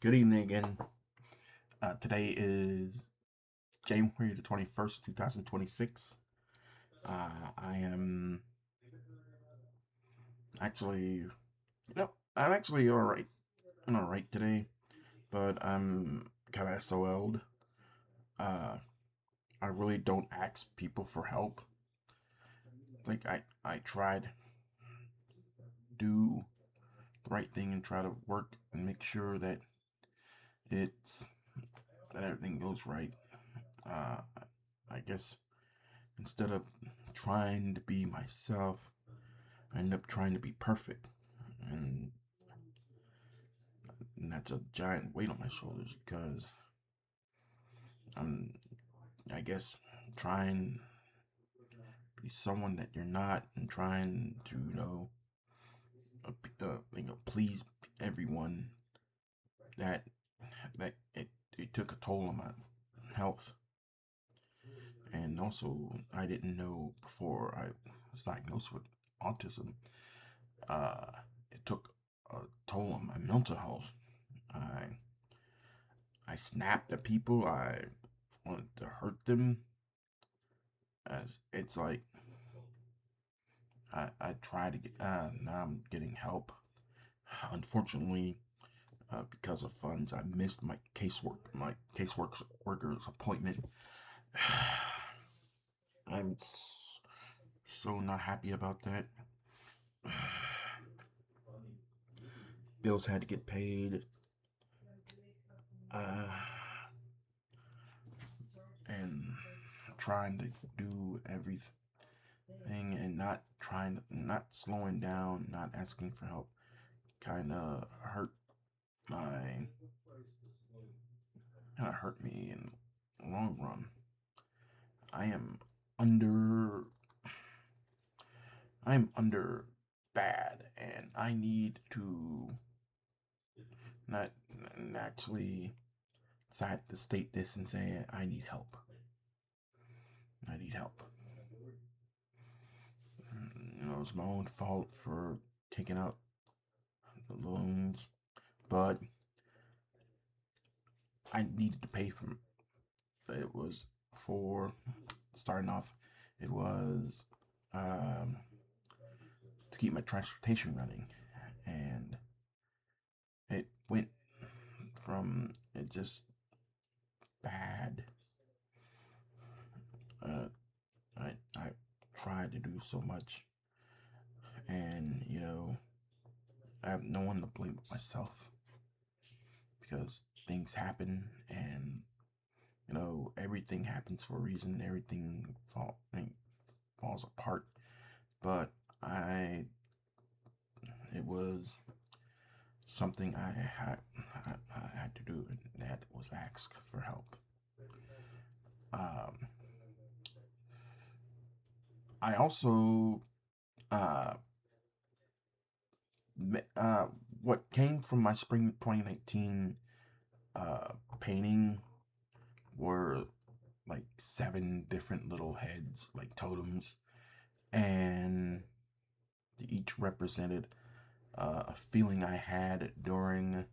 Good evening again. Today is January the 21st, 2026. I am actually, I'm actually alright. I'm alright today, but I'm kind of SOL'd. Uh, I really don't ask people for help. Like, I tried to do the right thing and try to work and make sure that it's, that everything goes right. Uh, I guess instead of trying to be myself, I end up trying to be perfect, and, and that's a giant weight on my shoulders because I'm, I guess, trying to be someone that you're not, and trying to, please everyone. That it took a toll on my health, and also I didn't know before I was diagnosed with autism. Uh, it took a toll on my mental health. I I snapped at people. I wanted to hurt them. As it's like I try to get. Now I'm getting help. Unfortunately, because of funds, I missed my casework worker's appointment. I'm so not happy about that. Bills had to get paid. Uh, and trying to do everything and not slowing down, not asking for help, kind of my hurt me in the long run. I am under under bad, and I need to not actually decide to state this and say I need help. I need help. It's my own fault for taking out the loans, but I needed to pay for it. Was for starting off. It was um, to keep my transportation running, and it went from it just bad. Uh, I tried to do so much, and I have no one to blame but myself because things happen, and everything happens for a reason. Everything falls apart, but I it was something I had to do, and that was ask for help. Um, I also uh, uh, what came from my spring 2019 uh, painting were like 7 different little heads, like totems, and each represented a feeling I had during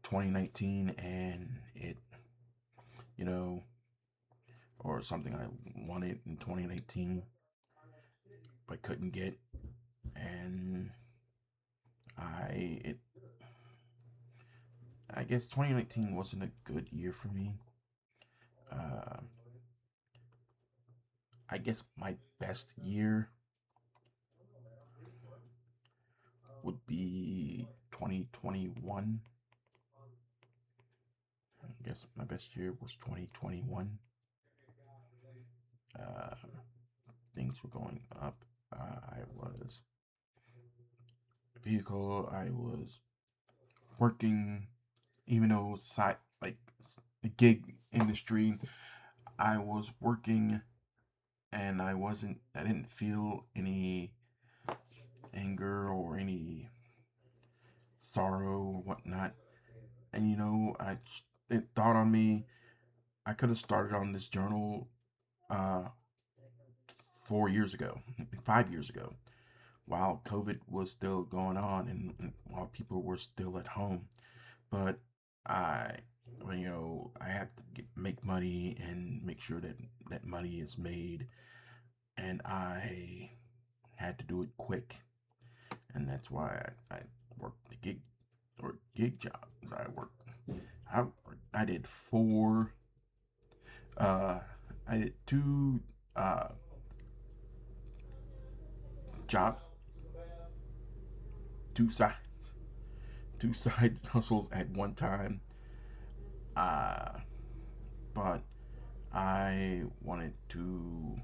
2019, and it, you know, or something I wanted in 2019 but couldn't get, and I it I guess 2019 wasn't a good year for me. Uh, I guess my best year would be 2021. I guess my best year was 2021. Uh, Things were going up. I was vehicle. I was working, even though side like the gig industry. I was working, and I didn't feel any anger or any sorrow or whatnot. And it dawned on me I could have started on this journal uh 4 years ago, 5 years ago, while COVID was still going on, and while people were still at home. But I, I have to make money and make sure that that money is made, and I had to do it quick, and that's why I worked the gig jobs. I, I did four, uh, I did two, uh, jobs, two side, two side hustles at one time, uh, but I wanted to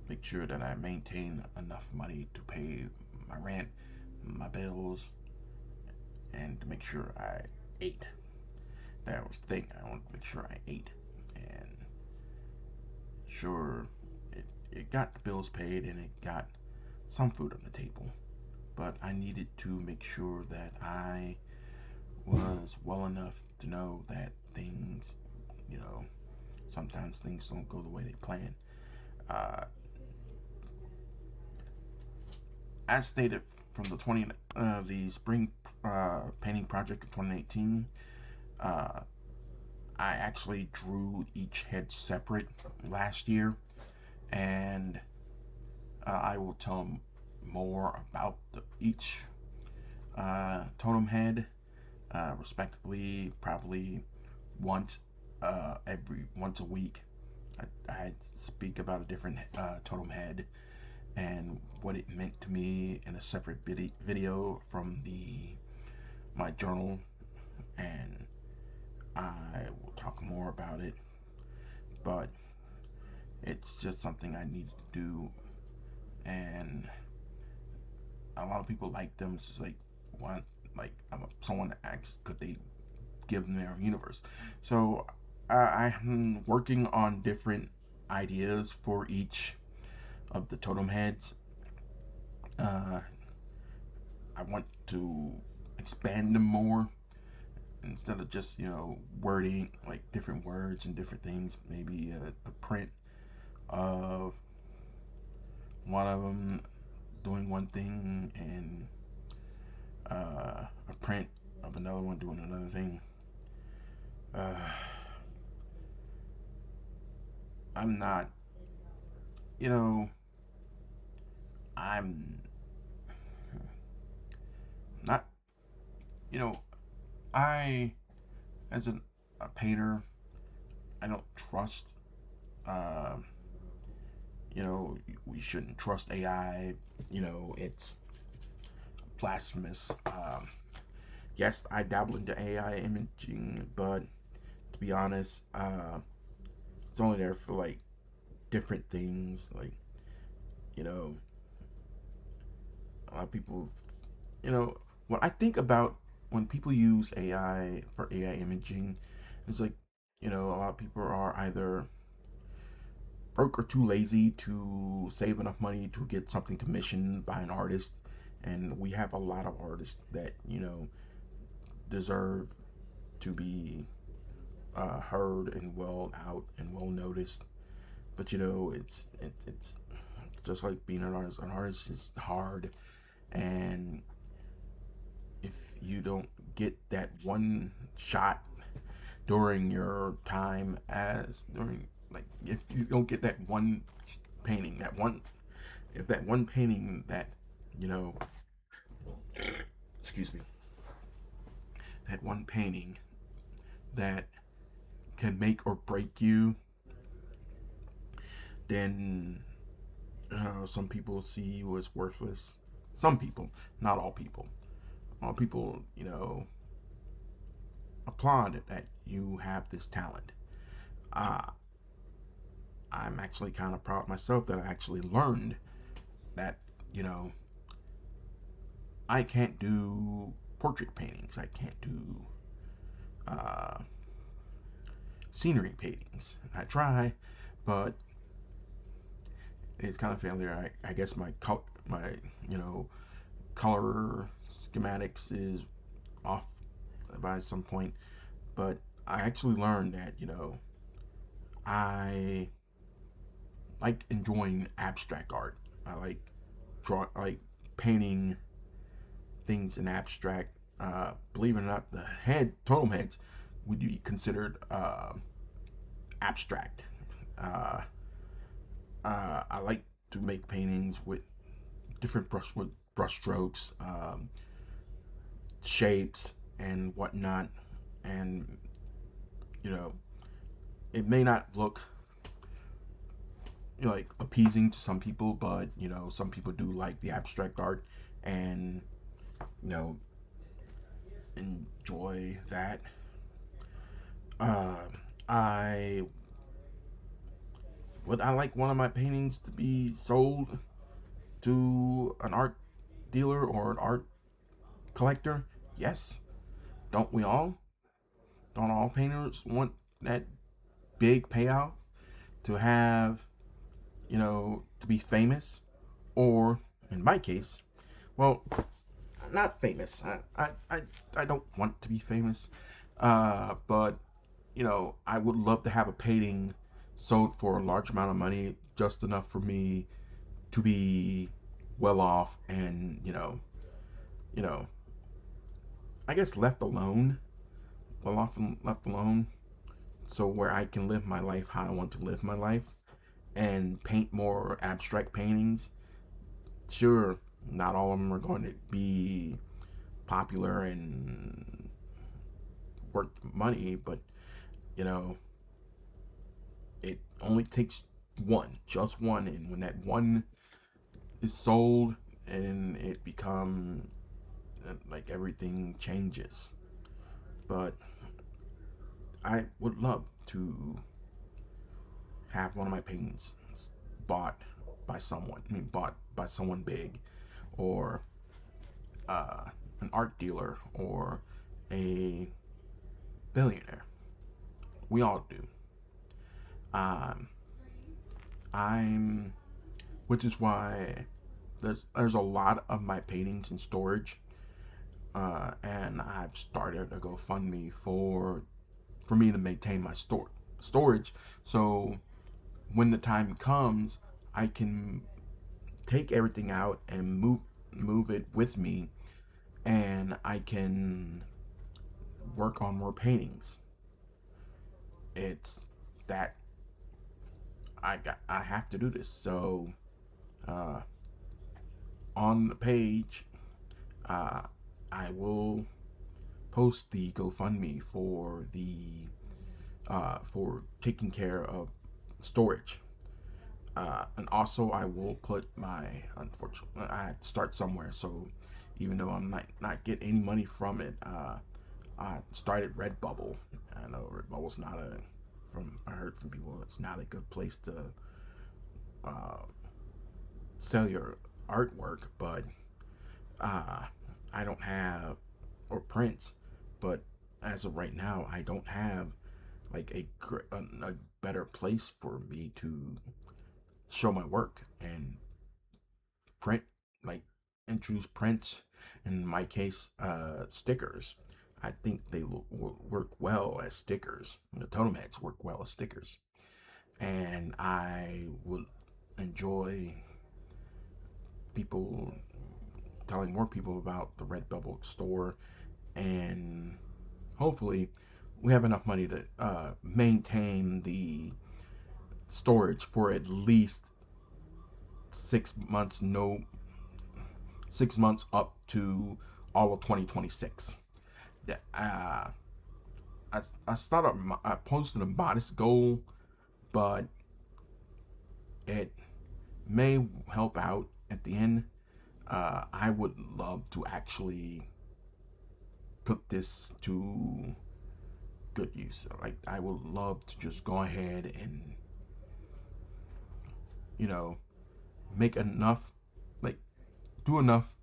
make sure that I maintain enough money to pay my rent, my bills, and to make sure I ate. That was the thing. I wanted to make sure I ate. And sure, it got the bills paid and it got some food on the table. But I needed to make sure that I was well enough to know that things, you know, sometimes things don't go the way they plan. Uh, as stated from the spring painting project of 2018, uh, I actually drew each head separate last year, and I will tell more about each totem head, respectively, probably once a week. I speak about a different totem head and what it meant to me in a separate video from the my journal, and I will talk more about it. But it's just something I needed to do, and a lot of people like them. It's just like want like someone asked, could they give them their universe? So I'm working on different ideas for each of the totem heads. Uh, I want to expand them more instead of just wording like different words and different things. Maybe a print of one of them doing one thing and a print of another one doing another thing. Uh, I'm not, you know, I'm not, you know, I, as a painter, I don't trust, uh, we shouldn't trust AI. It's blasphemous. Yes, I dabble into AI imaging, but to be honest, it's only there for like different things. Like, you know, a lot of people, you know, what I think about when people use AI for AI imaging is like, a lot of people are either broke or too lazy to save enough money to get something commissioned by an artist. And we have a lot of artists that, deserve to be heard and well out and well noticed. But it's just like being an artist. An artist is hard, and if you don't get that one shot during your time as during like if you don't get that one painting, that one if that one painting that you know, excuse me, that one painting that can make or break you, then some people see you as worthless. Some people, not all people. All people, applaud that you have this talent. Uh, I'm actually kind of proud of myself that I actually learned that, you know, I can't do portrait paintings. I can't do uh, scenery paintings. I try, but it's kind of failure. I guess my you know color schematics is off by some point, but I actually learned that I like enjoying abstract art. I like painting things in abstract. believe it or not, the totem heads would be considered abstract. Uh, I like to make paintings with different brush strokes, shapes, and whatnot. And you know, it may not look like appeasing to some people, but some people do like the abstract art, and you know, enjoy that. Uh, I would I like one of my paintings to be sold to an art dealer or an art collector? Yes. Don't we all? Don't all painters want that big payout to have, to be famous? Or, in my case, well, not famous. I don't want to be famous. But, I would love to have a painting sold for a large amount of money, just enough for me to be well off and, you know, I guess left alone, well off and left alone, so where I can live my life how I want to live my life and paint more abstract paintings. Sure, not all of them are going to be popular and worth money, but you know, it only takes one, just one, and when that one is sold, and it become like everything changes. But I would love to have one of my paintings bought by someone. I mean, bought by someone big, or uh, an art dealer, or a billionaire. We all do. Um, I'm, which is why there's a lot of my paintings in storage, and I've started a GoFundMe for me to maintain my storage. So when the time comes, I can take everything out and move it with me, and I can work on more paintings. It's that I have to do this. So uh, on the page, uh, I will post the GoFundMe for taking care of storage. And also, I will put my, unfortunately, I had to start somewhere. So even though I'm not get any money from it, I started RedBubble. I know RedBubble's not I heard from people, it's not a good place to uh, sell your artwork, but uh, I don't have, or prints, but as of right now, I don't have like a better place for me to show my work and print, like introduce prints. In my case, stickers. I think they will work well as stickers. The totem heads work well as stickers, and I would enjoy people telling more people about the Redbubble store, and hopefully we have enough money to maintain the storage for at least 6 months. No, 6 months up to all of 2026. Yeah, I posted a modest goal, but it may help out at the end. I would love to actually put this to good use. Like, I would love to just go ahead and, you know, make enough, like, do enough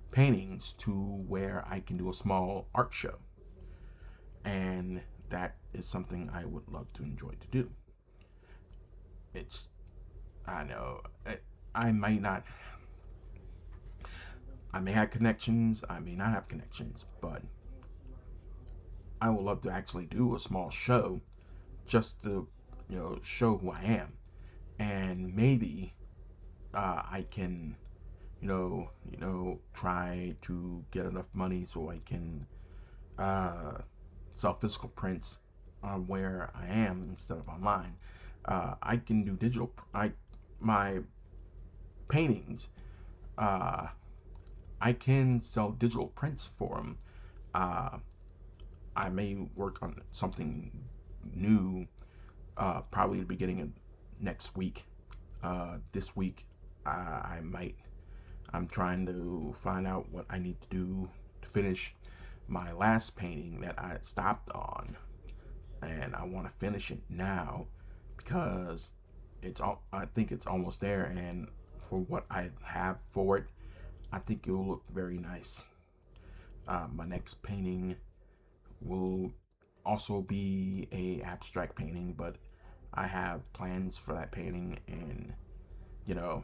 paintings to where I can do a small art show. And that is something I would love to enjoy to do. It's, I know, I might not, I may have connections, I may not have connections, but I would love to actually do a small show just to, show who I am. And maybe I can try to get enough money so I can uh, sell physical prints on where I am instead of online. I can do digital. My paintings. Uh, I can sell digital prints for them. Uh, I may work on something new, probably the beginning of next week. This week, I might. I'm trying to find out what I need to do to finish my last painting that I stopped on, and I want to finish it now because I think it's almost there, and for what I have for it, I think it will look very nice. My next painting will also be a abstract painting, but I have plans for that painting, and you know,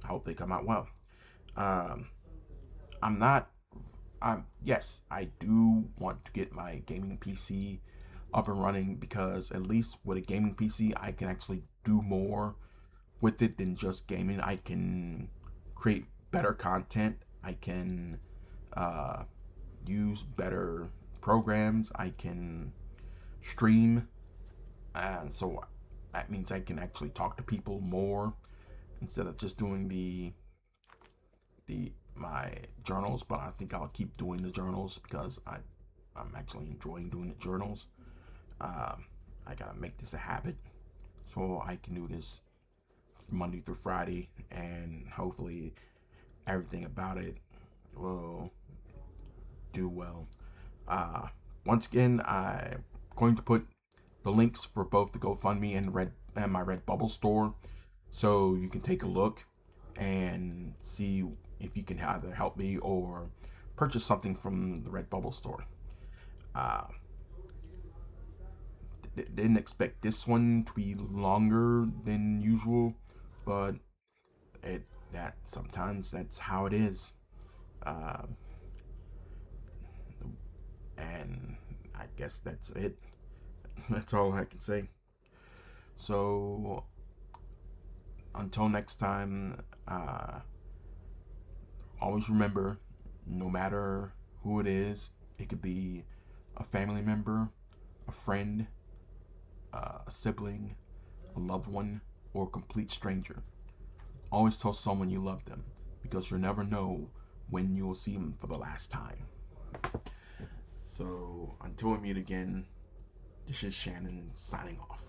I hope they come out well. Um, I'm not. Yes, I do want to get my gaming PC up and running because at least with a gaming PC, I can actually do more with it than just gaming. I can create better content. I can uh, use better programs. I can stream, and so that means I can actually talk to people more instead of just doing the my journals. But I think I'll keep doing the journals because I'm actually enjoying doing the journals. Um, I gotta make this a habit so I can do this Monday through Friday, and hopefully everything about it will do well. Uh, Once again, I'm going to put the links for both the GoFundMe and my RedBubble store, so you can take a look and see if you can either help me or purchase something from the RedBubble store. Uh, didn't expect this one to be longer than usual, but it that sometimes that's how it is. Uh, and I guess that's it. That's all I can say. So until next time, always remember, no matter who it is, it could be a family member, a friend, a sibling, a loved one, or a complete stranger. Always tell someone you love them because you'll never know when you will see them for the last time. So until we meet again, this is Shannon signing off.